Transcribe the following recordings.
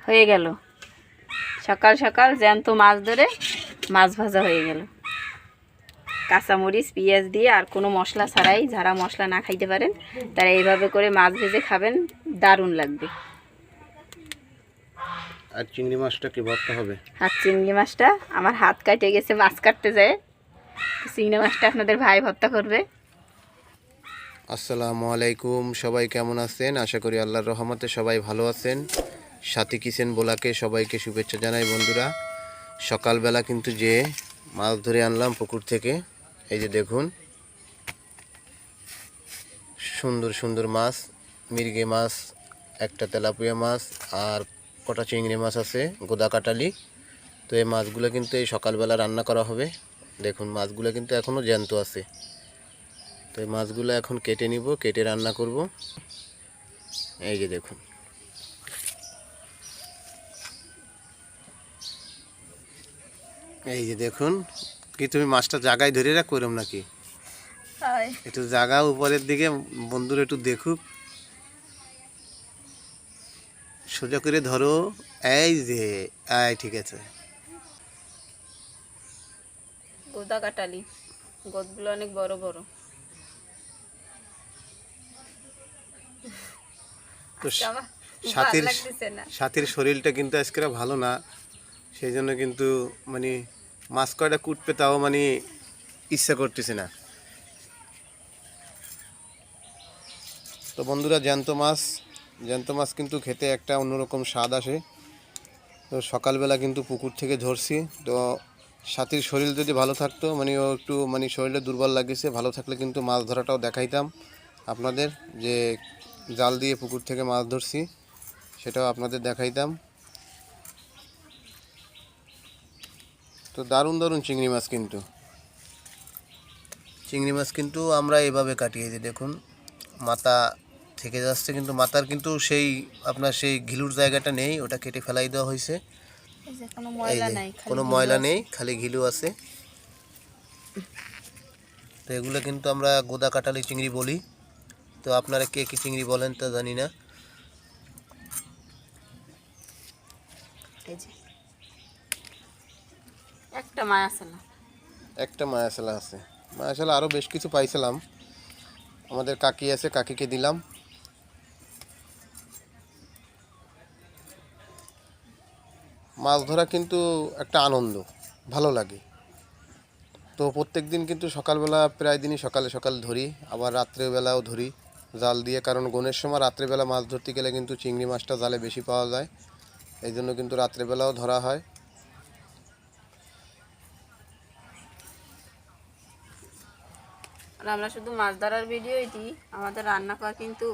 হয়ে গেল। সকাল সকাল জ্যান্ত মাছ ধরে মাছ ভাজা হয়ে গেল, কাঁচামরিচ পেঁয়াজ দিয়ে আর কোনো মশলা ছাড়াই। যারা মশলা না খাইতে পারেন তারা এইভাবে করে মাছ ভেজে খাবেন, দারুণ লাগবে। আর চিংড়ি মাছটা কি ভর্তা হবে? আর চিংড়ি মাছটা আমার হাত কাটে গেছে, মাছ কাটতে যায়। চিংড়ি মাছটা আপনাদের ভাই ভর্তা করবে। আসসালামু আলাইকুম, সবাই কেমন আছেন? আশা করি আল্লাহর রহমতে সবাই ভালো আছেন। সাথী কিচেন ব্লগে সবাইকে শুভেচ্ছা জানাই বন্ধুরা। সকালবেলা কিন্তু যে মাছ ধরে আনলাম পুকুর থেকে, এই যে দেখুন সুন্দর সুন্দর মাছ, মির্গে মাছ, একটা তেলাপিয়া মাছ আর কটা চিংড়ি মাছ আছে, গোদা কাটালি। তো এই মাছগুলো কিন্তু এই সকালবেলা রান্না করা হবে। দেখুন মাছগুলো কিন্তু এখনও জ্যান্ত আছে। তো এই মাছগুলো এখন কেটে নিব, কেটে রান্না করব। এই যে দেখুন, এই যে দেখুন। কি তুমি মাছটা জায়গায় ধরে রাখো এরম নাকি? একটু জায়গা উপরের দিকে বন্ধুরা একটু দেখুক, সোজা করে ধরো। এই যে ঠিক আছে। গোদা কাটালি, গোদগুলো অনেক বড় বড়। তো সাথীর শরীরটা কিন্তু আজকে ভালো না, সেই জন্য কিন্তু মানে মাছ কয়টা কুটবে তাও মানে ইচ্ছা করতেছে না। তো বন্ধুরা, জ্যান্ত মাছ কিন্তু খেতে একটা অন্যরকম স্বাদ আসে। তো সকালবেলা কিন্তু পুকুর থেকে ধরছি। তো সাথীর শরীর যদি ভালো থাকতো, মানে ও একটু মানে শরীরে দুর্বল লাগিয়েছে, ভালো থাকলে কিন্তু মাছ ধরাটাও দেখাইতাম আপনাদের, যে জাল দিয়ে পুকুর থেকে মাছ ধরছি সেটাও আপনাদের দেখাইতাম। তো দারুণ দারুণ চিংড়ি মাছ কিন্তু আমরা এভাবে কাটিয়ে দিই। দেখুন মাথা থেকে যাচ্ছে, কিন্তু মাথার কিন্তু সেই আপনার সেই ঘিলুর জায়গাটা নেই, ওটা কেটে ফেলাই দেওয়া হয়েছে। কোনো ময়লা নেই, খালি ঘিলু আছে। তো এগুলো কিন্তু আমরা গোদা কাটালি চিংড়ি বলি। তো আপনারা কে কী চিংড়ি বলেন তা জানি না। একটা মায়াসালা আছে, মায়াশালা আরও বেশ কিছু পাইছিলাম। আমাদের কাকি আছে, কাকিকে দিলাম। মাছ ধরা কিন্তু একটা আনন্দ, ভালো লাগে। তো প্রত্যেক দিন কিন্তু সকালবেলা প্রায় দিনই সকালে সকাল ধরি, আবার রাত্রেবেলাও ধরি জাল দিয়ে। কারণ গনের সময় রাত্রেবেলা মাছ ধরতে গেলে কিন্তু চিংড়ি মাছটা জালে বেশি পাওয়া যায়, এই জন্য কিন্তু রাত্রেবেলাও ধরা হয়। আর আমরা শুধু মাছ ধরার ভিডিওই দিই, আমাদের রান্নাঘর কিন্তু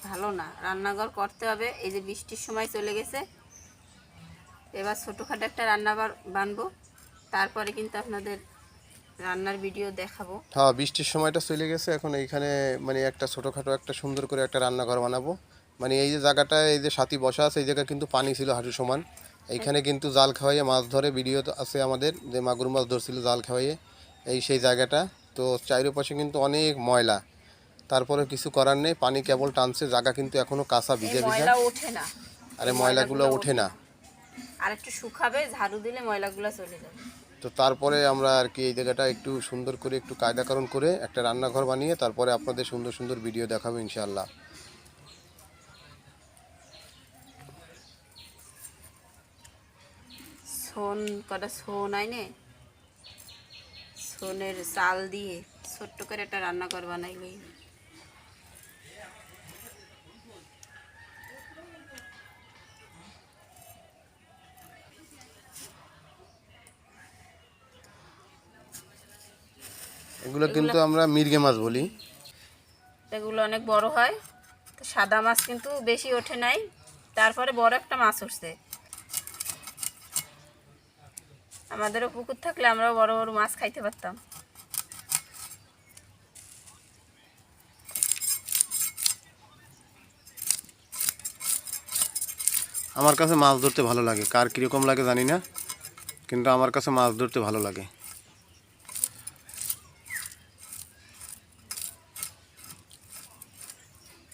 ভালো না, রান্নাঘর করতে হবে। এই যে বৃষ্টির সময় চলে গেছে, এবার ছোটোখাটো একটা রান্নাঘর বানবো, তারপরে কিন্তু আপনাদের রান্নার ভিডিও দেখাবো। হ্যাঁ, বৃষ্টির সময়টা চলে গেছে, এখন এইখানে মানে একটা ছোটোখাটো একটা সুন্দর করে একটা রান্নাঘর বানাবো। মানে এই যে জায়গাটায় এই যে সাথী বসা আছে, এই জায়গায় কিন্তু পানি ছিল হাঁটু সমান। এইখানে কিন্তু জাল খাওয়াইয়ে মাছ ধরে, ভিডিও আছে আমাদের, যে মাগুর মাছ ধরছিল জাল খাওয়াইয়ে, এই সেই জায়গাটা। তো চারিপাশে কিন্তু অনেক ময়লা, তারপরে কিছু করার নেই, পানি কেবল টানছে, জায়গা কিন্তু এখনো কাঁচা ভিজা ভিজা। ওঠে না, আরে ময়লাগুলো ওঠে না, আর একটু শুকাবে, ঝাড়ু দিলে ময়লাগুলো চলে যাবে। তো তারপরে আমরা আর কি এই জায়গাটা একটু সুন্দর করে একটু কায়দাকরণ করে একটা রান্নাঘর বানিয়ে তারপরে আপনাদের সুন্দর সুন্দর ভিডিও দেখাবো ইনশাআল্লাহ। শোন আইনে, শোনের চাল দিয়ে ছোট্ট করে একটা রান্নাঘর বানাইলেই। এগুলো কিন্তু আমরা মির্গে মাছ বলি। এগুলো অনেক বড় হয়, তো সাদা মাছ কিন্তু বেশি ওঠে নাই, তারপরে বড় একটা মাছ উঠছে। আমাদেরও পুকুর থাকলে আমরাও বড় বড় মাছ খাইতে পারতাম। আমার কাছে মাছ ধরতে ভালো লাগে, কার কীরকম লাগে জানি না, কিন্তু আমার কাছে মাছ ধরতে ভালো লাগে।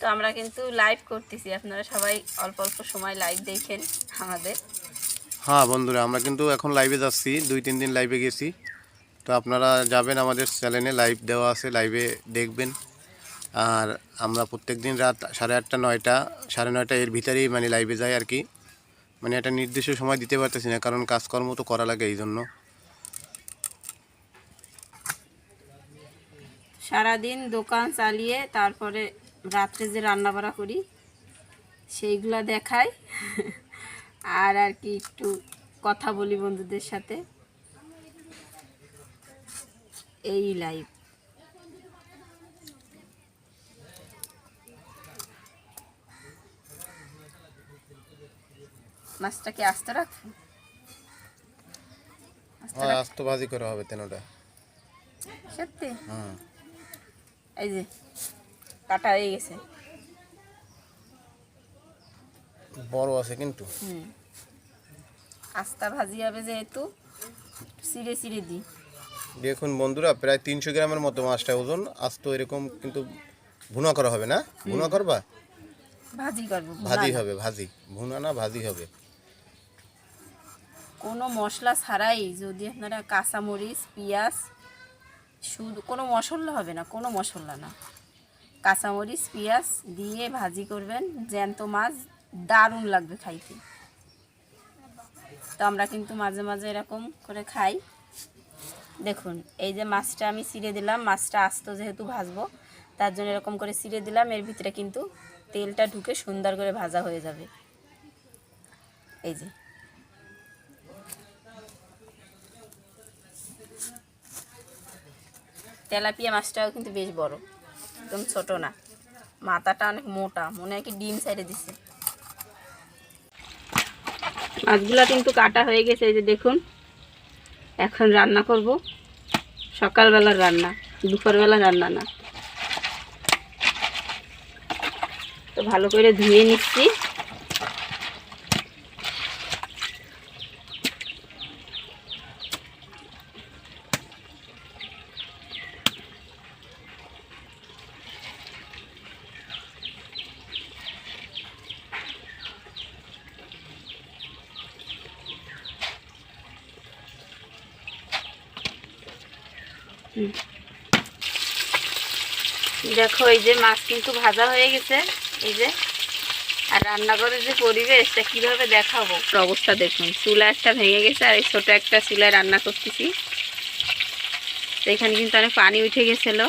তো আমরা কিন্তু লাইভ করতেছি, আপনারা সবাই অল্প অল্প সময় লাইভ দেখেন আমাদের। হ্যাঁ বন্ধুরা, আমরা কিন্তু এখন লাইভে যাচ্ছি, 2-3 দিন লাইভে গেছি। তো আপনারা যাবেন, আমাদের চ্যানেলে লাইভ দেওয়া আছে, লাইভে দেখবেন। আর আমরা প্রত্যেক দিন রাত 8:30 9টা 9:30 এর ভিতরেই মানে লাইভে যাই আর কি। মানে একটা নির্দিষ্ট সময় দিতে পারতেছি না, কারণ কাজকর্ম তো করা লাগে, এই জন্য। সারাদিন দোকান চালিয়ে তারপরে রাত্রে যে রান্না বাড়া করি সেইগুলা দেখাই আর আর কি একটু কথা বলি বন্ধুদের সাথে, এই লাইভ। মাছটাকে আস্ত রাখবো, আস্ত ভাজি করা হবে তেনোটা। সত্যি? হ্যাঁ, এই যে কাটা হয়ে গেছে। বড় আছে কিন্তু। আস্তা ভাজি হবে যেহেতু চিড়ে চিড়ে দিই। দেখুন বন্ধুরা, প্রায় 300 গ্রামের মতো মাছটা ওজন। আস্ত এরকম কিন্তু ভুনা করা হবে না? ভুনা করবা? ভাজি করবো, ভাজি হবে, ভাজি। ভুনা না, ভাজি হবে। কোনো মশলা ছাড়াই যদি আপনারা কাঁচামরিচ পেঁয়াজ, শুধু কোনো মশলা হবে না, কোনো মশলা না, কাঁচামরিচ পেঁয়াজ দিয়ে ভাজি করবেন, জ্যান্ত মাছ দারুণ লাগবে খাইতে। তো আমরা কিন্তু মাঝে মাঝে এরকম করে খাই। দেখুন এই যে মাছটা আমি চিড়ে দিলাম, মাছটা আস্ত যেহেতু ভাজবো তার জন্য এরকম করে চিড়ে দিলাম, এর ভিতরে কিন্তু তেলটা ঢুকে সুন্দর করে ভাজা হয়ে যাবে। এই যে তেলাপিয়া মাছটাও কিন্তু বেশ বড়, একদম ছোট না, মাথাটা অনেক মোটা, মনে হয় কি ডিম সাইডে দিচ্ছে। মাছগুলো কিন্তু কাটা হয়ে গেছে, এই যে দেখুন। এখন রান্না করব, সকালবেলার রান্না, দুপুরবেলা রান্না না। তো ভালো করে ধুয়ে নিচ্ছি। দেখো এই যে মাছ কিন্তু ভাজা হয়ে গেছে, এই যে। আর রান্নাঘরের যে পরিবেশটা কীভাবে দেখাবো, অবস্থা দেখুন। চুলা একটা ভেঙে গেছে আর এই ছোটো একটা চুলায় রান্না করতেছি। তো এখানে কিন্তু অনেক পানি উঠে গেছিলো,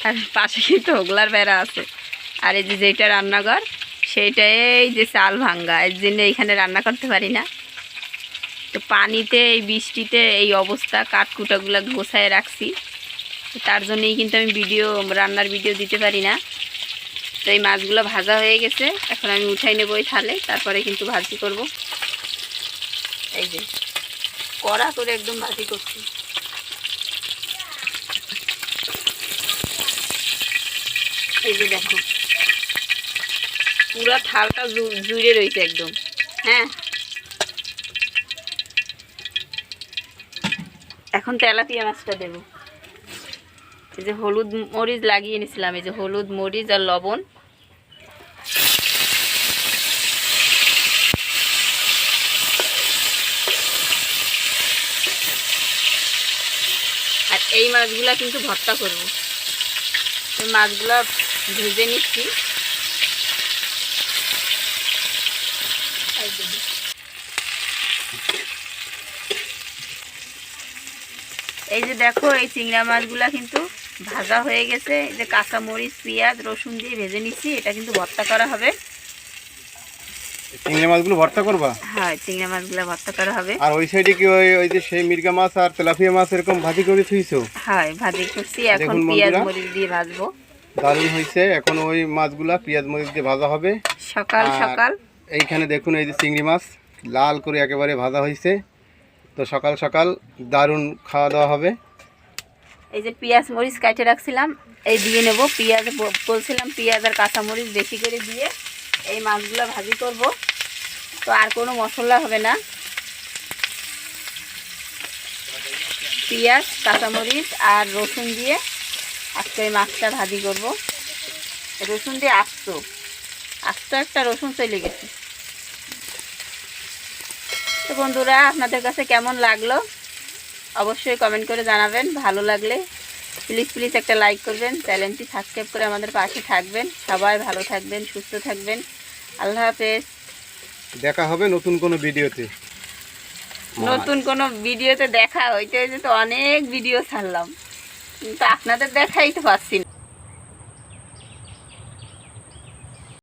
আর পাশে কিন্তু হোগলার বেড়া আছে। আর এই যে যেটা রান্নাঘর সেইটাই যে চাল ভাঙ্গা, এর জন্য এইখানে রান্না করতে পারি না। তো পানিতে এই বৃষ্টিতে এই অবস্থা, কাঠকুটাগুলো গোছায় রাখছি, তার জন্যই কিন্তু আমি রান্নার ভিডিও দিতে পারি না। তো এই মাছগুলো ভাজা হয়ে গেছে, এখন আমি উঠাই নেবো ওই থালে, তারপরে কিন্তু ভাজি করব। এই যে কড়া করে একদম ভাজি করছি। এই যে দেখো পুরো থালটা জুড়ে রয়েছে একদম। হ্যাঁ, এখন তেলাপিয়া মাছটা দেবো। এই যে হলুদ মরিচ লাগিয়ে নিয়েছিলাম, এই যে হলুদ মরিচ আর লবণ। আর এই মাছগুলা কিন্তু ভর্তা করব। এই মাছগুলা ভেজে নিচ্ছি। এই যে দেখো এই চিংড়া মাছগুলা কিন্তু ভাজা হয়ে গেছে। এই যে কাঁচামরিচ পেঁয়াজ রসুন দিয়ে ভেজে নিচ্ছি, এটা কিন্তু ভর্তা করা হবে। চিংড়ি মাছগুলো ভর্তা করবা? হ্যাঁ, চিংড়া মাছগুলো ভর্তা করা হবে। আর ওই সাইডে কি ওই যে সেই মির্গা মাছ আর তেলাপিয়া মাছ এরকম ভাজি করে থুইছো? হ্যাঁ, ভাজি করছি, এখন পেঁয়াজ মরিচ দিয়ে ভাজবো। দারুণ হয়েছে। এখন ওই মাছগুলা পেঁয়াজ মরিচ দিয়ে ভাজা হবে সকাল সকাল। এইখানে দেখুন এই যে চিংড়ি মাছ লাল করে একেবারে ভাজা হয়েছে। তো সকাল সকাল দারুণ খাওয়া দাওয়া হবে। এই যে পেঁয়াজ মরিচ কাটে রাখছিলাম, এই দিয়ে নেব। পেঁয়াজ বলছিলাম পেঁয়াজ আর কাঁচামরিচ বেশি করে দিয়ে এই মাছগুলো ভাজি করব। তো আর কোনো মশলা হবে না, পেঁয়াজ কাঁচামরিচ আর রসুন দিয়ে আজকে এই মাছটা ভাজি করব। রসুন দিয়ে আস্ত একটা রসুন চলে গেছে। তো বন্ধুরা, আপনাদের কাছে কেমন লাগলো অবশ্যই কমেন্ট করে জানাবেন। ভালো লাগলে প্লিজ একটা লাইক করবেন, চ্যানেলটি সাবস্ক্রাইব করে আমাদের পাশে থাকবেন। সবাই ভালো থাকবেন, সুস্থ থাকবেন। আল্লাহ হাফেজ। দেখা হবে নতুন কোনো ভিডিওতে। নতুন কোনো ভিডিওতে দেখা হইতে হইতে তো অনেক ভিডিও ছাড়লাম, কিন্তু আপনাদের দেখাই তো পাচ্ছি না।